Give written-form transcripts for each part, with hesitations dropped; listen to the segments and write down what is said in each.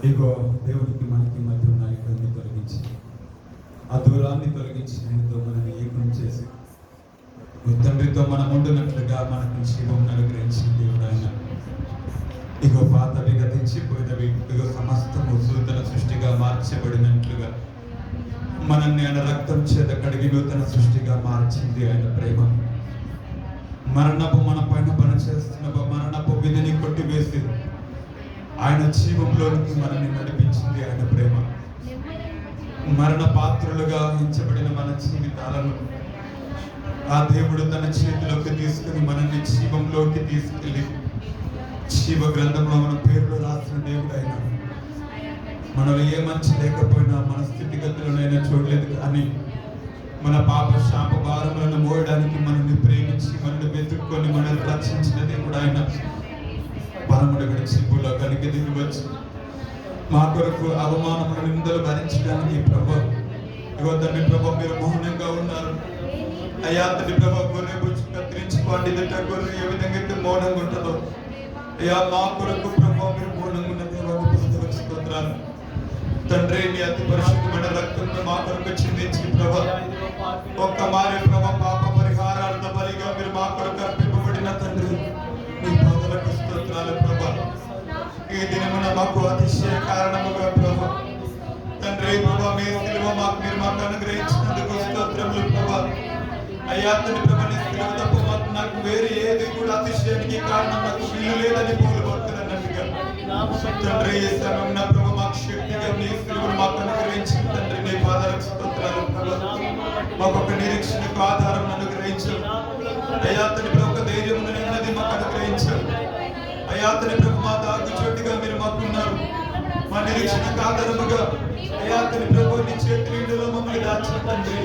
ఇగో దేవునికి మనకి మధ్య ఉన్న ఇబ్బందిని తొలగించి, ఆ దూరాన్ని తొలగించి, ఆయనతో మనల్ని ఏకం చేసి తండ్రితో మనం ఉండునట్లుగా మనకు జీవం అనుగ్రహించిన దేవుడు ఆయన. ఇగో పాతవి గతించిపోయినవి, ఇగో సమస్తము నూతన సృష్టిగా మార్చబడినట్లుగా మనల్ని ఆయన రక్తం చేత కడిగి నూతన సృష్టిగా మార్చింది ఆయన ప్రేమ. మరణపు మన పైన పని చేస్తున్న మరణపు విధిని కొట్టివేసి ఆయన జీవంలోనికి మనల్ని నడిపించింది ఆయన ప్రేమ. మరణ పాత్రులుగా ఎంచబడిన మన జీవితాలను ఆ దేవుడు తన చేతిలోకి తీసుకుని మనల్ని జీవంలోకి తీసుకెళ్ళి జీవ గ్రంథంలో మన పేర్లు రాసిన దేవుడు ఆయన. మనలో ఏ మంచి లేకపోయినా, మన స్థితిగతులనైనా చూడలేదు కానీ మన పాప శాప భారములను మోయడానికి మనల్ని ప్రేమించి మనల్ని వెతుక్కొని మనల్ని రక్షించిన దేవుడు ఆయన. పరముడు విడిచి భూలోకానికి దిగి వచ్చి మా కొరకు అవమానముల నిందలు భరించడానికి ప్రభు, ఇగో తండ్రి ప్రభు మీరు మౌనంగా ఉన్నారు అయ్యా. తండ్రి ప్రభు గొర్రె బుచ్చి కత్తిరించుకోండి, గొర్రె ఏ విధంగా అయితే మౌనంగా ఉంటుందో అయ్యా, మా కొరకు ప్రభు మీరు మౌనంగా ఉన్న దేవానికి స్తోత్రాలు తండ్రి. మీ అతి పరిశుద్ధమైన రక్తంతో మా కొరకు చిందించి ప్రభు ఒక్క మారి ప్రభు పాప పరిహారార్థ బలిగా మీరు మా కొరకు అర్పింపబడిన తండ్రి, మీ పాదలకు స్తోత్రాలు ప్రభు. ఈ దినమున మాకు అతిశయ కారణముగా ప్రభు తండ్రి ప్రభు మీ సిలువ మీరు మాకు అనుగ్రహించినందుకు స్తోత్రములు ప్రభు. అయ్యా తండ్రి ప్రభు నీ సిలువ తప్ప నాకు వేరే ఏది కూడా అతిశయానికి కారణం నాకు వీలు లేదని పౌలు భక్తుడు అన్నట్టుగా తండ్రి ఈ సమయంలో ప్రభు మాకు శక్తిగా నీ సిలువను మాకు అనుగ్రహించిన తండ్రి నీ పాదాలకు స్తోత్రాలు ప్రభు. మాకు ఒక నిరీక్షణకు ఆధారం అనుగ్రహించారు అయ్యా తండ్రి ప్రభు, ఒక ధైర్యం ఉన్నది మాకు అనుగ్రహించారు అయ్యా తండ్రి ప్రభు. మా దాగు చోటుగా మీరు మాకున్నారు, మా నిరీక్షణకు ఆధారముగా అయ్యా తండ్రి ప్రభు నీ చేతుల్లో మమ్మల్ని దాచిన తండ్రి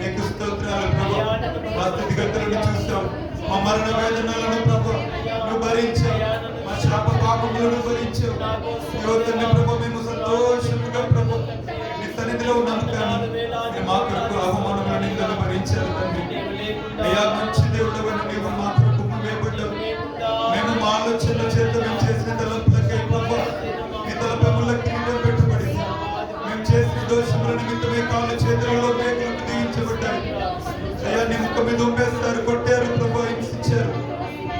నీకు స్తోత్రాలు ప్రభు. మా స్థితిగతులను చూస్తాం, మా మరణ వేదనలను ప్రభు నువ్వు భరించావు, మా శాప పాపములను భరించావు తండ్రి ప్రభు. మేము సంతోషముగా ప్రభు నీ సన్నిధిలో ఉన్నాము కానీ మా కొరకు అవమానముల నిందలు భరించారు తండ్రి. అయ్యా మంచి దేవుడు నీవు మా కొరకు వేయబడ్డావు. మేము మా ఆలోచనల చేత మేము చేసిన తలంపులకే ప్రభు నీ తలపై ముళ్ళ కిరీటం పెట్టబడింది. మేము చేసిన దోషముల నిమిత్తమే కాళ్ళ చేతులలో మేకులకు దిగించబడ్డాయి అయ్యా. నీ ముఖం మీద ఉమ్మేస్తారు, కొట్టారు ప్రభు, హింసించారు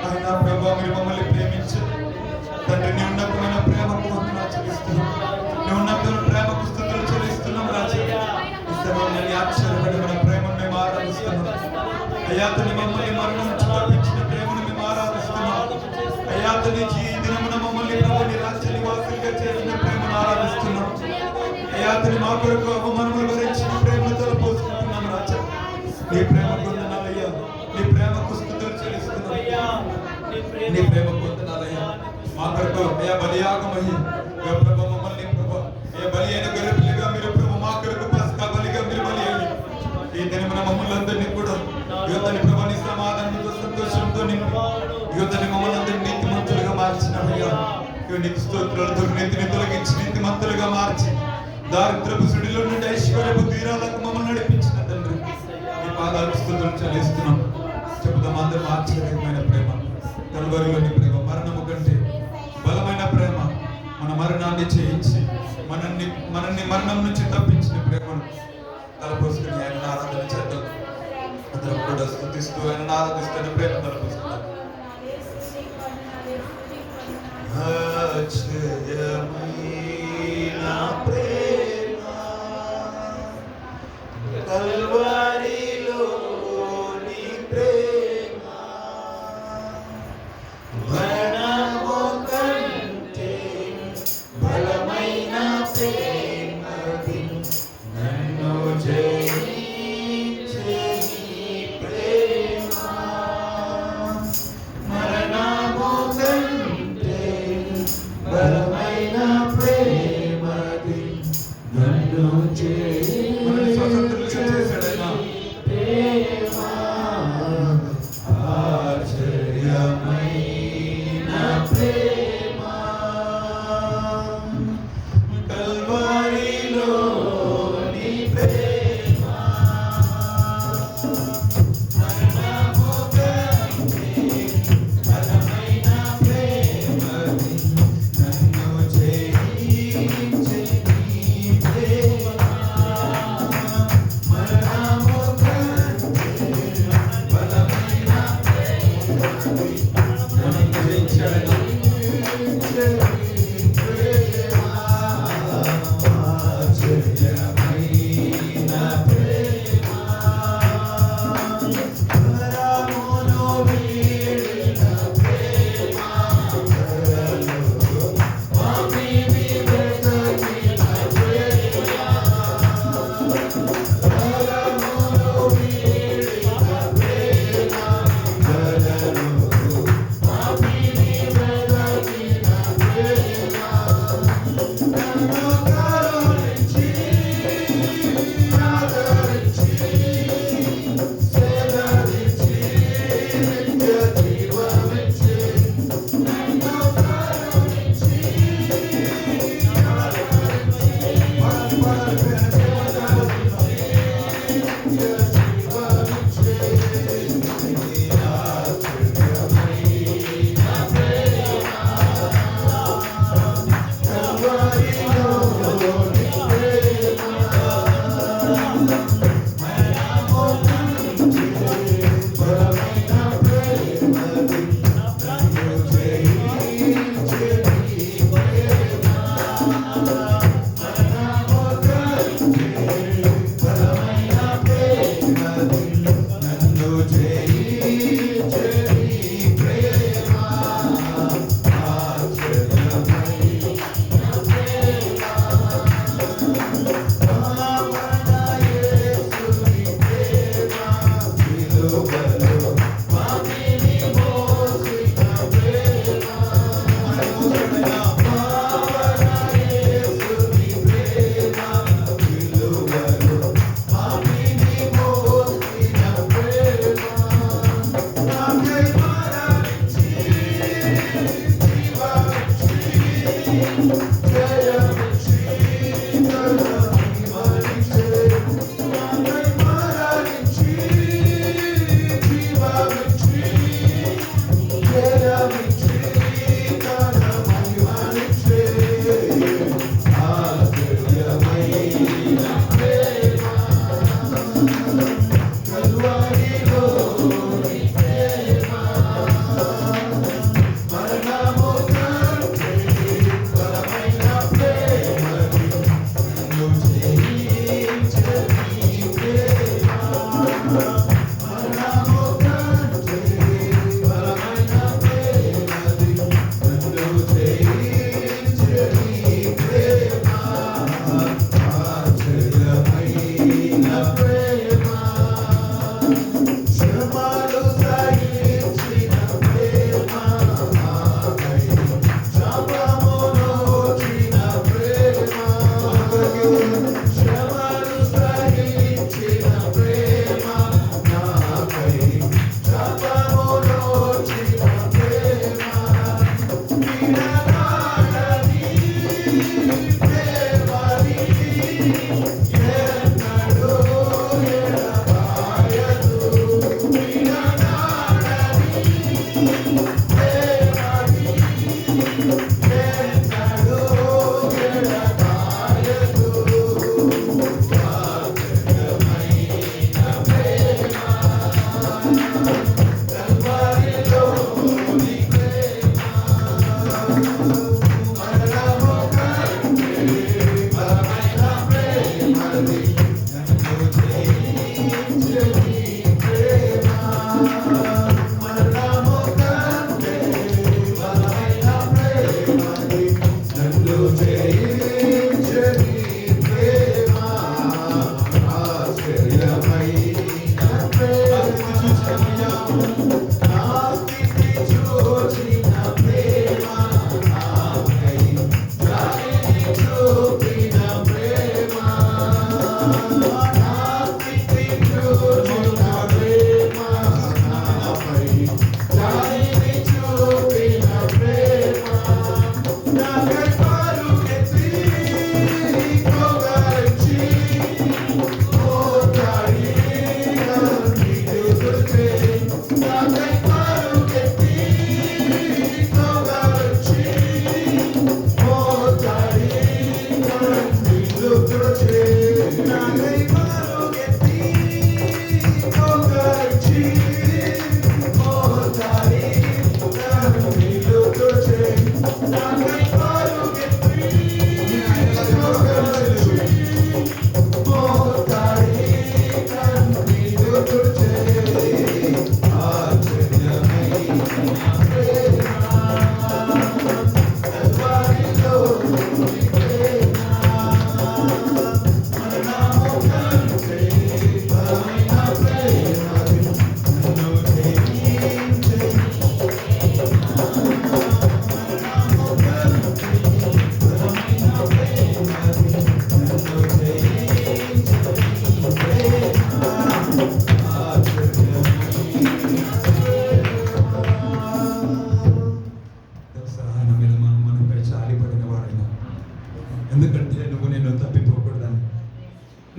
అయినా ప్రభు మీరు మమ్మల్ని ప్రేమించారు తండ్రి. నీ ఉన్నతమైన ప్రేమకు వందనాలు చెల్లిస్తున్నాం, నీ ఉన్నతమైన ప్రేమకు స్తుతులు చెల్లిస్తున్నాం రాజా. ఇష్టమైన ఆశ్చర్యపడిన ప్రేమను మేము ఆరాధిస్తున్నాం అయ్యా. తండ్రి మమ్మల్ని మరణం నుంచి తప్పించిన ప్రేమను మేము ఆరాధిస్తున్నాం అయ్యా. తండ్రి ఈ దినమున మమ్మల్ని ప్రభు నీ రాజ్య నివాసులుగా చేసిన ప్రేమను ఆరాధిస్తున్నాం అయ్యా. తండ్రి మా కొరకు అవమానములు భరించిన ప్రేమను తలపోసుకుంటున్నాం రాజా. నీ ప్రేమ పొందనాలయ్యా, నీ ప్రేమకు స్తుతులు చెల్లిస్తున్నాం, నీ ప్రేమ పొందనాలయ్యా. మా కొరకు అయ్యా బలియాగమయ్యి ప్రభు మమ్మల్ని ప్రభు ఏ బలి అయిన గొర్రెపిల్లగా మీరు ప్రభు మా కొరకు పస్కా బలిగా మీరు బలి అయ్యి ఈ దినమున మమ్మల్ని అందరినీ కూడా యువతని ప్రభు నీ సమాధానంతో సంతోషంతో నింపి యువతని మమ్మల్ని అందరినీ నీతిమంతులుగా మార్చినవయ్యా. నీకు స్తోత్రాలు. దుర్నీతిని తొలగించి నీతిమంతులుగా మార్చి దారిద్రపు సుడిలో నుండి ఐశ్వర్యపు తీరాలకు మమ్మల్ని నడిపించిన తండ్రి నీ పాదాలకు స్తుతులు చెల్లిస్తున్నాం. చెబుతాం అందరూ ఆశ్చర్యమైన ప్రేమ, కల్వరిలోని ప్రేమ, మరణము కంటే బలమైన ప్రేమ, మన మరణాన్ని చేయించి మనల్ని మరణం నుంచి తప్పించిన ప్రేమను తలపోసుకుని ఆయన ఆరాధన చేద్దాం. అందరం కూడా స్తుతిస్తూ ఆయన ఆరాధిస్తున్న ప్రేమ తలపోసుకుంటాం. ప్రేమ కల్వరిలో నీ ప్రేమ మరణము కంటే బలమైన ప్రేమది నన్ను జయించే నీ ప్రేమ మనం గ్రహించాడుగా.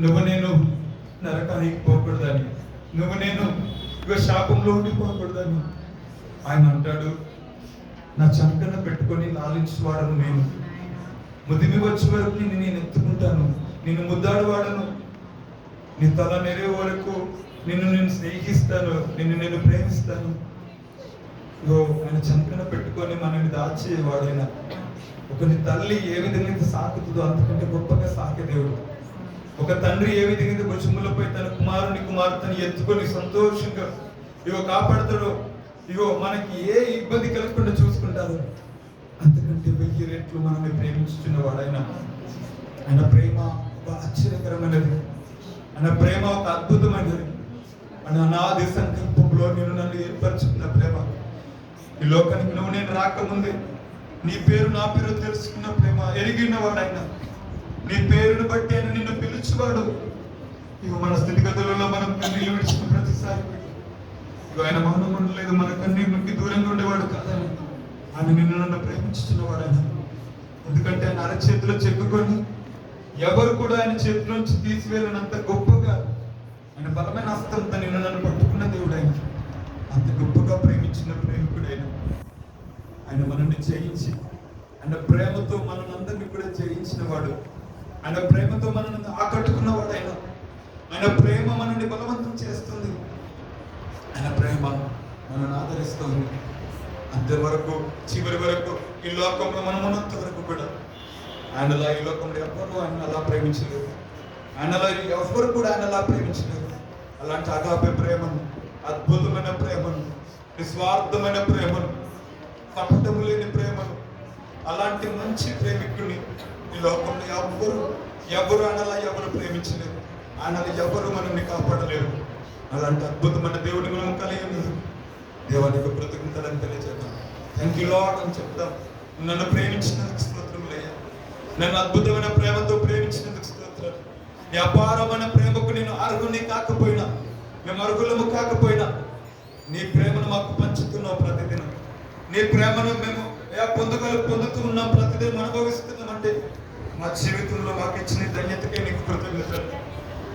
నువ్వు నేను నరకానికి పోకూడదని, నువ్వు నేను ఇక శాపంలో ఉండిపోకూడదని ఆయన అంటాడు. నా చంకన పెట్టుకొని లాలించువాడను నేను, ముదిమి వచ్చే వరకు నేను ఎత్తుకుంటాను, నిన్ను ముద్దాడు వాడను, నీ తల నెరవే వరకు నేను స్నేహిస్తాను, నేను ప్రేమిస్తాను. ఆయన చంకన పెట్టుకొని మనల్ని దాచేవాడైనా, ఒకరి తల్లి ఏ విధంగా అయితే సాకుతుందో అంతకంటే గొప్పగా సాకే దేవుడు. ఒక తండ్రి ఏ విధంగా అయితే భుజములపై తన కుమారుతని ఎత్తుకొని సంతోషంగా కాపాడతాడో, మనకి ఏ ఇబ్బంది కలగకుండా చూసుకుంటారు, అంతకంటే 1000 రెట్లు మనల్ని ప్రేమించుతున్నవాడు ఆయన. ఆయన ప్రేమ ఒక ఆశ్చర్యకరమైనది, ఆయన ప్రేమ ఒక అద్భుతమైనది. ఆయన అనాది సంకల్పంలో నన్ను ఏర్పరచుకున్న ప్రేమ. ఈ లోకానికి నువ్వు నేను రాకముందే నీ పేరు నా పేరు తెలుసుకున్న ప్రేమ ఎరిగినవాడు ఆయన. నీ పేరును బట్టి ఆయన నిన్ను పిలుచువాడు. మన స్థితిగతులలో మనం కన్నీళ్ళు విడిచిన ప్రతిసారి ఆయన మౌనం ఉండలేదు, మన కన్నీళ్ళకి దూరంగా ఉండేవాడు కాదని. ఆయన నిన్ను నన్ను ప్రేమించుతున్నవాడు ఆయన. ఎందుకంటే ఆయన అరచేతిలో చెక్కుకొని ఎవరు కూడా ఆయన చేతిలో నుంచి తీసివేయనంత గొప్పగా ఆయన బలమైన హస్తంతో నిన్ను నన్ను పట్టుకున్న దేవుడు ఆయన. అంత గొప్పగా ప్రేమించిన ప్రేమికుడైన ఆయన మనల్ని జయించి, ఆయన ప్రేమతో మనందరినీ కూడా జయించిన వాడు. ఆయన ప్రేమతో మనల్ని ఆకట్టుకున్నవాడు ఆయన. ఆయన ప్రేమ మనల్ని బలవంతం చేస్తుంది. ఆయన ప్రేమ మనల్ని ఆదరిస్తుంది. అంతవరకు చివరి వరకు ఈ లోకంలో మనం ఉన్నంత వరకు కూడా ఆయనలా ఈ లోకంలో ఎవరు ఆయన అలా ప్రేమించలేదు. ఆయనలా ఎవరు కూడా ఆయనలా ప్రేమించలేదు. అలాంటి అగాపే ప్రేమను, అద్భుతమైన ప్రేమను, నిస్వార్థమైన ప్రేమను, కపటము లేని ప్రేమను, అలాంటి మంచి ప్రేమికుడిని ఈ లోకంలో ఎవరు ఆయనలా ఎవరు ప్రేమించలేరు. ఆయనలా ఎవరు మనల్ని కాపాడలేరు. అలాంటి అద్భుతమైన దేవుడిని మనం కలిగి ఉన్నది. దేవానికి కృతజ్ఞతలను తెలియజేద్దాం. థ్యాంక్ యూ లార్డ్ అని చెప్తాం. నన్ను ప్రేమించినందుకు స్తోత్రములయ్యా, నన్ను అద్భుతమైన ప్రేమతో ప్రేమించినందుకు స్తోత్రాలు. నీ అపారమైన ప్రేమకు నేను అర్హుని కాకపోయినా, మేము అర్హులము కాకపోయినా నీ ప్రేమను మాకు పంచుతున్నావు ప్రతిదినం. నీ ప్రేమను మేము పొందుతూ ఉన్నాం, ప్రతిదినం అనుభవిస్తున్నాం. అంటే మా జీవితంలో మాకు ఇచ్చిన ధన్యతకే నీకు కృతజ్ఞతలు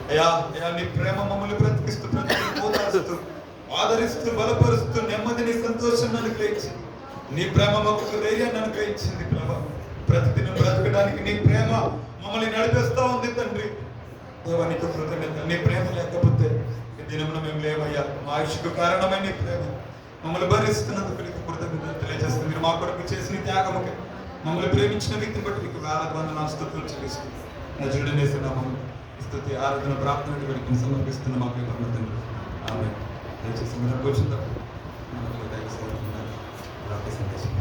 అయ్యా. నీ ప్రేమ మమ్మల్ని బ్రతికిస్తూ, ప్రతిదినం ఓదారుస్తూ, ఆదరిస్తూ, బలపరుస్తూ, నెమ్మదిని సంతోషాన్ని అనుగ్రహించి నీ ప్రేమ మాకు ధైర్యాన్ని అనుగ్రహించింది ప్రభా. ప్రతిదినం బ్రతకడానికి నీ ప్రేమ మమ్మల్ని నడిపిస్తూ ఉంది తండ్రి. దేవానికి కృతజ్ఞత. నీ ప్రేమ లేకపోతే ఈ దినమున మేము లేవయ్యా. మా ఆయుష్కు కారణమైన నీ ప్రేమ మమ్మల్ని భరిస్తున్నందుకు నీకు కృతజ్ఞతలు తెలియజేస్తుంది. మీరు మా కొరకు చేసిన త్యాగముకి, మమ్మల్ని ప్రేమించిన వ్యక్తిని బట్టి నీకు వేల స్తుతులు చెల్లిస్తుంది. నజరుడనేస్తున్నాము స్తుతి ఆరాధన ప్రార్థన వీడికి సమర్పిస్తున్న మాకు తండ్రి. ఆమె దయచేసి మీరు కూర్చుందాం. మనకు దయచేసి సందేశం